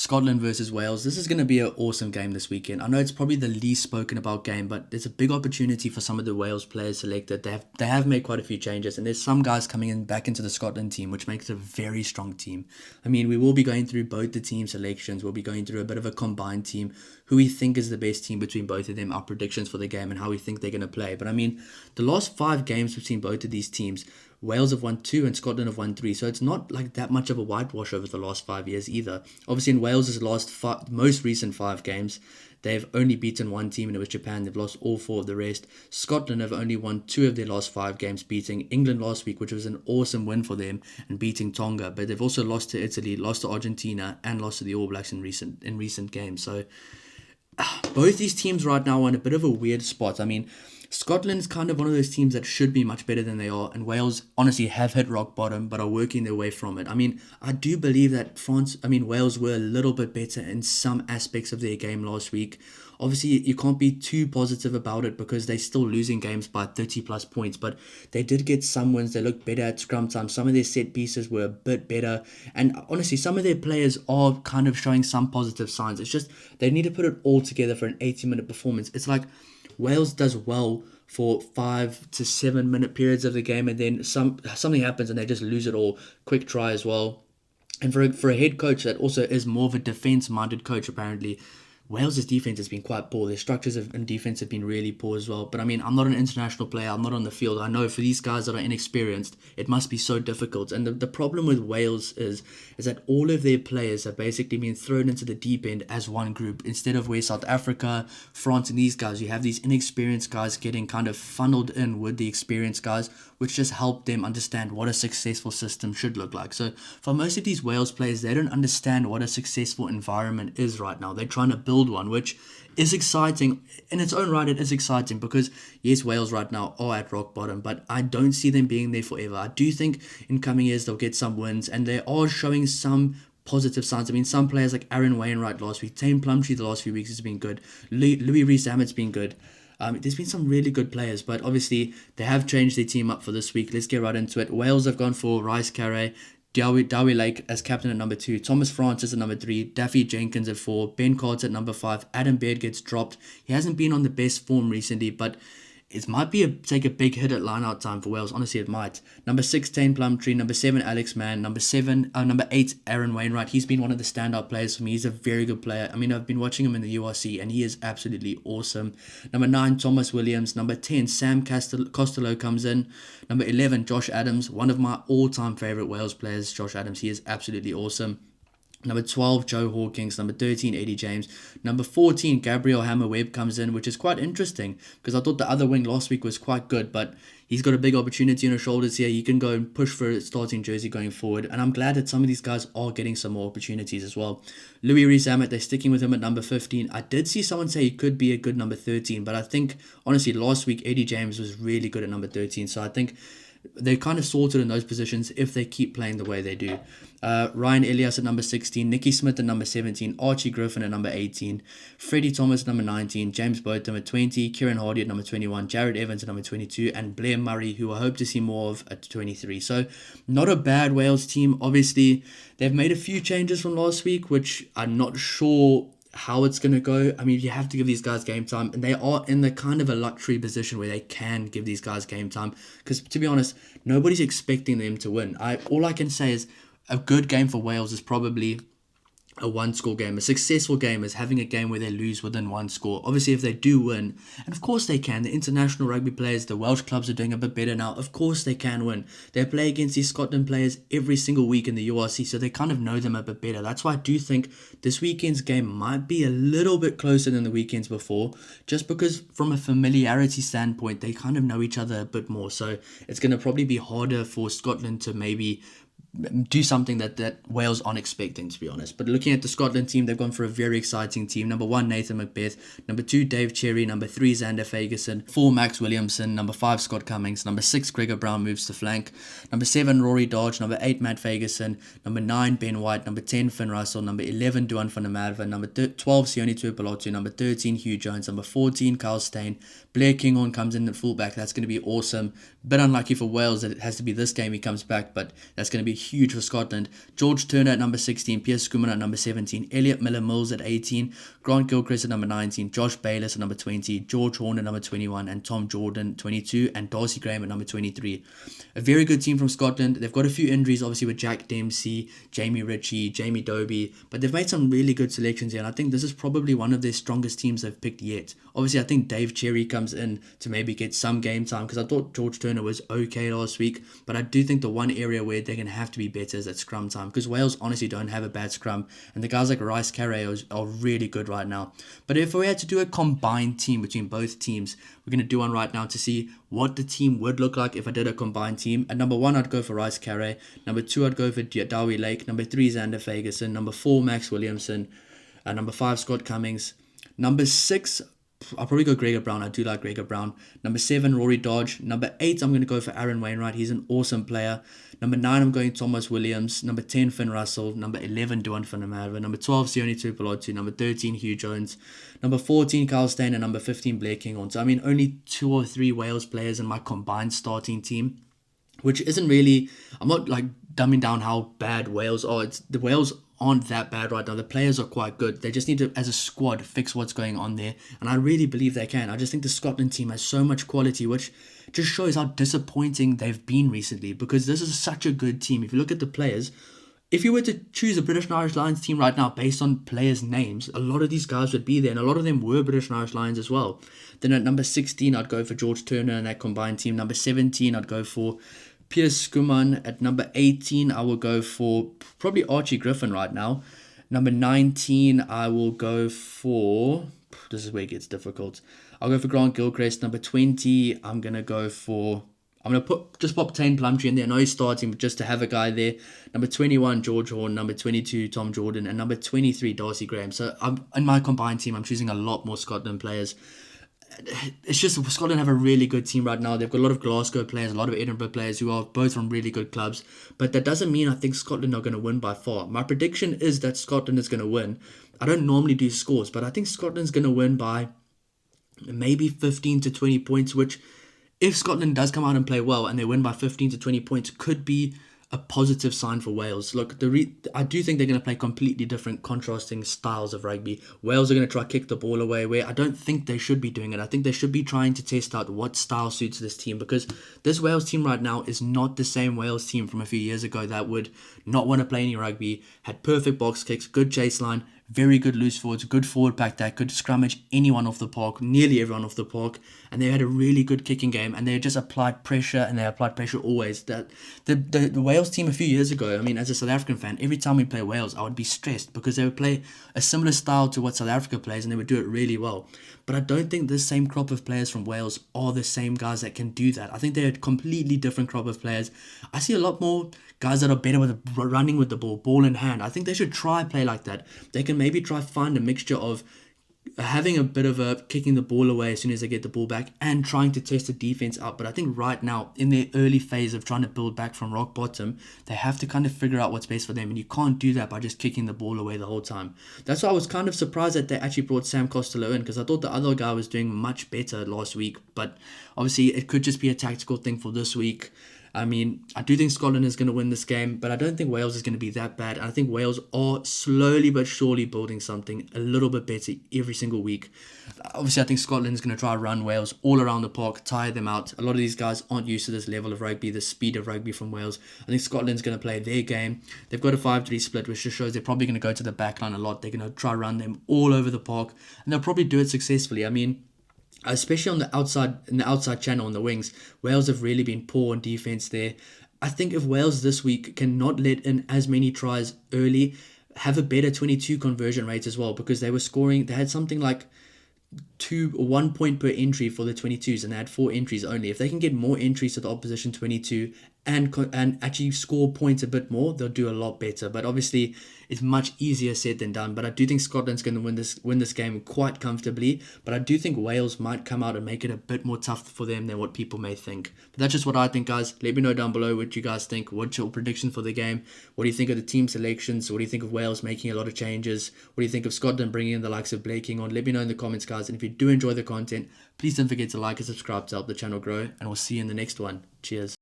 Scotland versus Wales. This is going to be an awesome game this weekend. I know it's probably the least spoken about game, but there's a big opportunity for some of the Wales players selected. They have made quite a few changes, and there's some guys coming in back into the Scotland team, which makes it a very strong team. I mean, we will be going through both the team selections. We'll be going through a bit of a combined team, who we think is the best team between both of them, our predictions for the game, and how we think they're going to play. But I mean, the last 5 games between both of these teams, Wales have won 2 and Scotland have won 3. So it's not like that much of a whitewash over the last 5 years either. Obviously, in Wales' most recent 5 games, they've only beaten one team, and it was Japan. They've lost all 4 of the rest. Scotland have only won 2 of their last 5 games, beating England last week, which was an awesome win for them, and beating Tonga. But they've also lost to Italy, lost to Argentina, and lost to the All Blacks in recent games. So both these teams right now are in a bit of a weird spot. I mean, Scotland's kind of one of those teams that should be much better than they are, and Wales honestly have hit rock bottom but are working their way from it. I mean, I do believe that Wales were a little bit better in some aspects of their game last week. Obviously, you can't be too positive about it because they're still losing games by 30 plus points, but they did get some wins. They looked better at scrum time. Some of their set pieces were a bit better, and honestly, some of their players are kind of showing some positive signs. It's just they need to put it all together for an 80-minute performance. It's like Wales does well for 5 to 7 minute periods of the game, and then something happens and they just lose it all. Quick try as well. And for a head coach that also is more of a defense-minded coach, apparently, Wales' defense has been quite poor. Their structures and defense have been really poor as well. But I mean, I'm not an international player. I'm not on the field. I know for these guys that are inexperienced, it must be so difficult. And the problem with Wales is that all of their players have basically been thrown into the deep end as one group. Instead of where South Africa, France, and these guys, you have these inexperienced guys getting kind of funneled in with the experienced guys, which just help them understand what a successful system should look like. So for most of these Wales players, they don't understand what a successful environment is right now. They're trying to build one, which is exciting in its own right. It is exciting because yes, Wales right now are at rock bottom, but I don't see them being there forever. I do think in coming years they'll get some wins, and they are showing some positive signs. I mean, some players like Aaron Wainwright last week, Tane Plumtree the last few weeks has been good, Louis Rees-Zammit's been good. There's been some really good players, but obviously they have changed their team up for this week. Let's get right into it. Wales have gone for Rice Carey, Dowie Lake as captain at number 2, Thomas Francis at number 3, Daffy Jenkins at 4, Ben Carter at number 5, Adam Baird gets dropped. He hasn't been on the best form recently, but it might be take a big hit at line-out time for Wales. Honestly, it might. Number 6, Tane Plumtree. Number 7, Alex Mann. Number 8, Aaron Wainwright. He's been one of the standout players for me. He's a very good player. I mean, I've been watching him in the URC, and he is absolutely awesome. Number 9, Thomas Williams. Number 10, Sam Costello comes in. Number 11, Josh Adams. One of my all-time favourite Wales players, Josh Adams. He is absolutely awesome. Number 12, Joe Hawkins. Number 13, Eddie James. Number 14, Gabriel Hammer-Webb comes in, which is quite interesting because I thought the other wing last week was quite good, but he's got a big opportunity on his shoulders here. He can go and push for a starting jersey going forward, and I'm glad that some of these guys are getting some more opportunities as well. Louis Rees-Zammit, they're sticking with him at number 15. I did see someone say he could be a good number 13, but I think, honestly, last week, Eddie James was really good at number 13, so I think they're kind of sorted in those positions if they keep playing the way they do. Ryan Elias at number 16, Nicky Smith at number 17, Archie Griffin at number 18, Freddie Thomas at number 19, James Botham at 20, Kieran Hardy at number 21, Jared Evans at number 22, and Blair Murray, who I hope to see more of, at 23. So not a bad Wales team. Obviously, they've made a few changes from last week, which I'm not sure how it's going to go. I mean, you have to give these guys game time, and they are in the kind of a luxury position where they can give these guys game time, because to be honest, nobody's expecting them to win. All I can say is a good game for Wales is probably a one-score game. A successful game is having a game where they lose within one score. Obviously, if they do win, and of course they can, the international rugby players, the Welsh clubs are doing a bit better now. Of course they can win. They play against these Scotland players every single week in the URC, so they kind of know them a bit better. That's why I do think this weekend's game might be a little bit closer than the weekends before, just because from a familiarity standpoint, they kind of know each other a bit more. So it's going to probably be harder for Scotland to maybe do something that Wales aren't expecting, to be honest. But looking at the Scotland team, they've gone for a very exciting team. Number 1, Nathan Macbeth. Number 2, Dave Cherry. Number 3, Xander Fagerson. 4, Max Williamson. Number 5, Scott Cummings. Number 6, Gregor Brown moves to flank. Number 7, Rory Dodge. Number 8, Matt Fagerson. Number 9, Ben White. Number 10, Finn Russell. Number 11, Duan van der Merwe. Number 12, Sione Tuipulotu. Number 13, Hugh Jones. Number 14, Kyle Steyn. Blair Kinghorn comes in at fullback. That's going to be awesome. Bit unlucky for Wales that it has to be this game he comes back, but that's going to be huge for Scotland. George Turner at number 16, Piers Schoeman at number 17, Elliot Miller-Mills at 18, Grant Gilchrist at number 19, Josh Bayliss at number 20, George Horn at number 21, and Tom Jordan 22, and Darcy Graham at number 23. A very good team from Scotland. They've got a few injuries, obviously, with Jack Dempsey, Jamie Ritchie, Jamie Dobie, but they've made some really good selections here, and I think this is probably one of their strongest teams they've picked yet. Obviously, I think Dave Cherry comes in to maybe get some game time, because I thought George Turner was okay last week, but I do think the one area where they're going to have to be better is at scrum time, because Wales honestly don't have a bad scrum, and the guys like Rice Carey are really good right now. But if we had to do a combined team between both teams, we're going to do one right now to see what the team would look like if I did a combined team. At number 1, I'd go for Rice Carey. Number 2, I'd go for Dowie Lake. Number 3, Xander Ferguson. Number 4, Max Williamson. Number 5, Scott Cummings. Number 6, I'll probably go Gregor Brown. I do like Gregor Brown. Number 7, Rory Dodge. Number 8, I'm going to go for Aaron Wainwright. He's an awesome player. Number 9, I'm going Thomas Williams. Number 10, Finn Russell. Number 11, Duan Vandermerwe. Number 12, Sione Tuipulotu. Number 13, Hugh Jones. Number 14, Kyle Steyn. And number 15, Blair Kinghorn. So, I mean, only 2 or 3 Wales players in my combined starting team, which isn't really... I'm not, like, dumbing down how bad Wales are. The Wales aren't that bad right now. The players are quite good. They just need to, as a squad, fix what's going on there. And I really believe they can. I just think the Scotland team has so much quality, which just shows how disappointing they've been recently, because this is such a good team. If you look at the players, if you were to choose a British and Irish Lions team right now based on players' names, a lot of these guys would be there, and a lot of them were British and Irish Lions as well. Then at number 16, I'd go for George Turner and that combined team. Number 17, I'd go for Piers Schoeman. At number 18, I will go for probably Archie Griffin right now. Number 19, I will go for... This is where it gets difficult. I'll go for Grant Gilchrist. Number 20, I'm going to go for... I'm going to just pop Tane Plumtree in there. I know he's starting, but just to have a guy there. Number 21, George Horn. Number 22, Tom Jordan. And number 23, Darcy Graham. So in my combined team, I'm choosing a lot more Scotland players. It's just Scotland have a really good team right now. They've got a lot of Glasgow players, a lot of Edinburgh players who are both from really good clubs. But that doesn't mean I think Scotland are going to win by far. My prediction is that Scotland is going to win. I don't normally do scores, but I think Scotland's going to win by maybe 15 to 20 points, which if Scotland does come out and play well and they win by 15 to 20 points, could be a positive sign for Wales. Look, I do think they're going to play completely different, contrasting styles of rugby. Wales are going to try to kick the ball away, where I don't think they should be doing it. I think they should be trying to test out what style suits this team, because this Wales team right now is not the same Wales team from a few years ago that would not want to play any rugby, had perfect box kicks, good chase line, very good loose forwards, good forward pack that could scrummage anyone off the park, nearly everyone off the park, and they had a really good kicking game, and they just applied pressure, and they applied pressure always. That the Wales team a few years ago, I mean, as a South African fan, every time we play Wales, I would be stressed, because they would play a similar style to what South Africa plays, and they would do it really well. But I don't think this same crop of players from Wales are the same guys that can do that. I think they're a completely different crop of players. I see a lot more guys that are better with running with the ball in hand. I think they should try play like that. They can maybe try find a mixture of having a bit of a kicking the ball away as soon as they get the ball back and trying to test the defense out. But I think right now, in their early phase of trying to build back from rock bottom, they have to kind of figure out what's best for them, and you can't do that by just kicking the ball away the whole time. That's why I was kind of surprised that they actually brought Sam Costello in, because I thought the other guy was doing much better last week, but obviously it could just be a tactical thing for this week. I mean, I do think Scotland is going to win this game, but I don't think Wales is going to be that bad. And I think Wales are slowly but surely building something a little bit better every single week. Obviously, I think Scotland is going to try to run Wales all around the park, tire them out. A lot of these guys aren't used to this level of rugby, the speed of rugby from Wales. I think Scotland's going to play their game. They've got a 5-3 split, which just shows they're probably going to go to the back line a lot. They're going to try to run them all over the park, and they'll probably do it successfully. I mean, especially on the outside, in the outside channel on the wings, Wales have really been poor on defense there. I think if Wales this week can not let in as many tries early, have a better 22 conversion rate as well, because they were scoring, they had something like 1 point per entry for the 22s, and they had 4 entries only. If they can get more entries to the opposition 22 and actually score points a bit more, they'll do a lot better. But obviously, it's much easier said than done. But I do think Scotland's going to win this game quite comfortably. But I do think Wales might come out and make it a bit more tough for them than what people may think. But that's just what I think, guys. Let me know down below what you guys think. What's your prediction for the game? What do you think of the team selections? What do you think of Wales making a lot of changes? What do you think of Scotland bringing in the likes of Blair Kinghorn? Let me know in the comments, guys. And if you do enjoy the content, please don't forget to like and subscribe to help the channel grow. And we'll see you in the next one. Cheers.